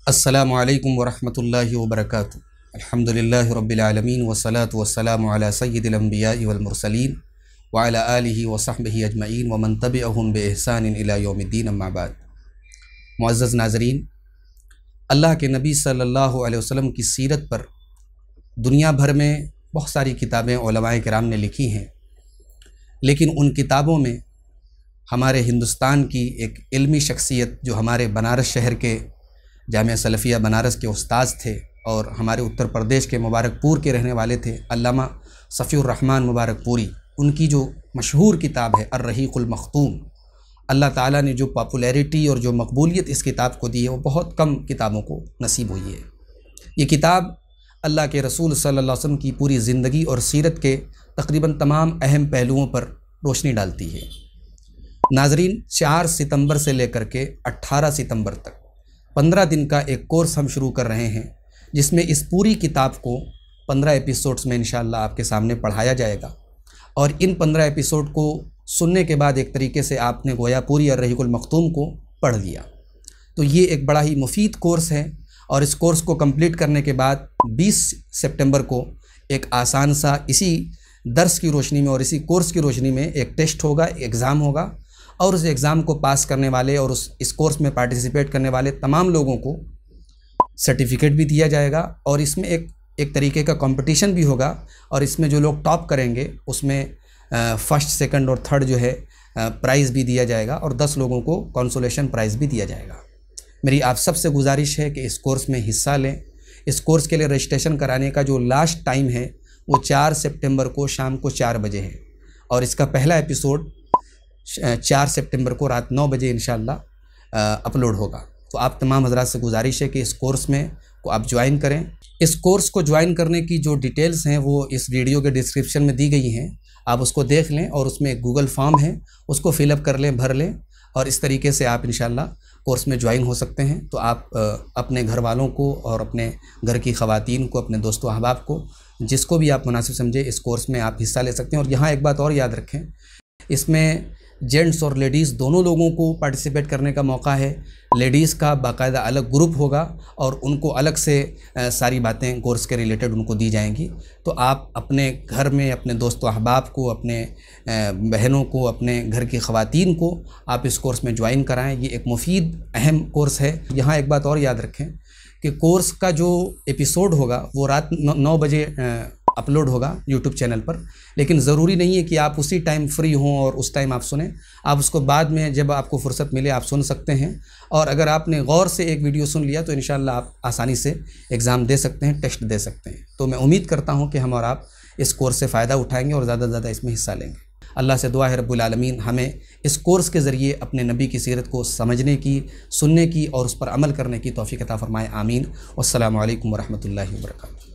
अस्सलामु अलैकुम वरहमतुल्लाहि वबरकातुहू। अल्हम्दुलिल्लाहि रब्बिल आलमीन वस्सलातु वस्सलामु अला सय्यिदिल अंबियाइ वल मुरसलीन व अला आलिहि व सहबिहि अजमईन व मन तबिअहुम बि इहसानिन इला यौमिद्दीन अम्मा बाद। मुअज़्ज़ज़ नाज़रीन, अल्लाह के नबी सल्लल्लाहु अलैहि वसल्लम की सीरत पर दुनिया भर में बहुत सारी किताबें उलमाए किराम ने लिखी हैं, लेकिन उन किताबों में हमारे हिंदुस्तान की एक इल्मी शख्सियत जो हमारे बनारस शहर के जामिया सलफ़िया बनारस के उस्ताद थे और हमारे उत्तर प्रदेश के मुबारकपुर के रहने वाले थे, अल्लामा सफ़ीउर रहमान मुबारकपुरी, उनकी जो मशहूर किताब है अर्रहीक़ुल मख़तूम, अल्लाह ताला ने जो पॉपुलैरिटी और जो मकबूलियत इस किताब को दी है वो बहुत कम किताबों को नसीब हुई है। ये किताब अल्लाह के रसूल सल्लल्लाहु अलैहि वसल्लम की पूरी ज़िंदगी और सीरत के तकरीबन तमाम अहम पहलुओं पर रोशनी डालती है। नाज़रीन, 4 सितंबर से लेकर के 18 सितंबर तक 15 दिन का एक कोर्स हम शुरू कर रहे हैं, जिसमें इस पूरी किताब को 15 एपिसोड्स में इंशाअल्लाह आपके सामने पढ़ाया जाएगा। और इन 15 एपिसोड को सुनने के बाद एक तरीके से आपने गोया पूरी अर्रहीक़ुल मख़तूम को पढ़ लिया। तो ये एक बड़ा ही मुफीद कोर्स है और इस कोर्स को कंप्लीट करने के बाद 20 सितंबर को एक आसान सा इसी दर्स की रोशनी में और इसी कोर्स की रोशनी में एक टेस्ट होगा, एग्ज़ाम होगा, और उस एग्ज़ाम को पास करने वाले और इस कोर्स में पार्टिसिपेट करने वाले तमाम लोगों को सर्टिफिकेट भी दिया जाएगा। और इसमें एक तरीके का कंपटीशन भी होगा और इसमें जो लोग टॉप करेंगे उसमें फर्स्ट, सेकंड और थर्ड जो है प्राइज़ भी दिया जाएगा और 10 लोगों को कंसोलेशन प्राइज़ भी दिया जाएगा। मेरी आप सबसे गुजारिश है कि इस कोर्स में हिस्सा लें। इस कोर्स के लिए रजिस्ट्रेशन कराने का जो लास्ट टाइम है वो 4 सितंबर को शाम को 4 बजे है और इसका पहला एपिसोड 4 सितंबर को रात 9 बजे इंशाअल्लाह अपलोड होगा। तो आप तमाम हज़रात से गुजारिश है कि इस कोर्स में को आप ज्वाइन करें। इस कोर्स को ज्वाइन करने की जो डिटेल्स हैं वो इस वीडियो के डिस्क्रिप्शन में दी गई हैं, आप उसको देख लें और उसमें एक गूगल फॉर्म है, उसको फिलअप कर लें, भर लें और इस तरीके से आप इंशाअल्लाह कोर्स में ज्वाइन हो सकते हैं। तो आप अपने घर वालों को और अपने घर की ख़वातीन को, अपने दोस्तों अहबाब को, जिसको भी आप मुनासिब समझे, इस कोर्स में आप हिस्सा ले सकते हैं। और यहाँ एक बात और याद रखें, इसमें जेंट्स और लेडीज़ दोनों लोगों को पार्टिसिपेट करने का मौका है। लेडीज़ का बाकायदा अलग ग्रुप होगा और उनको अलग से सारी बातें कोर्स के रिलेटेड उनको दी जाएंगी। तो आप अपने घर में अपने दोस्तों अहबाब को, अपने बहनों को, अपने घर की ख़वातीन को आप इस कोर्स में ज्वाइन कराएं। ये एक मुफीद अहम कोर्स है। यहाँ एक बात और याद रखें कि कोर्स का जो एपिसोड होगा वो रात 9 बजे अपलोड होगा यूट्यूब चैनल पर, लेकिन ज़रूरी नहीं है कि आप उसी टाइम फ्री हों और उस टाइम आप सुने। आप उसको बाद में जब आपको फ़ुर्सत मिले आप सुन सकते हैं। और अगर आपने गौर से एक वीडियो सुन लिया तो इंशाअल्लाह आप आसानी से एग्ज़ाम दे सकते हैं, टेस्ट दे सकते हैं। तो मैं उम्मीद करता हूँ कि हम और आप इस कोर्स से फ़ायदा उठाएँगे और ज़्यादा से ज़्यादा इसमें हिस्सा लेंगे। अल्लाह से दुआ है रब्बुल आलमीन हमें इस कोर्स के ज़रिए अपने नबी की सीरत को समझने की, सुनने की और उस पर अमल करने की तौफ़ीक़ अता फ़रमाए। आमीन। वस्सलामु अलैकुम वरहमतुल्लाहि वबरकातुहू।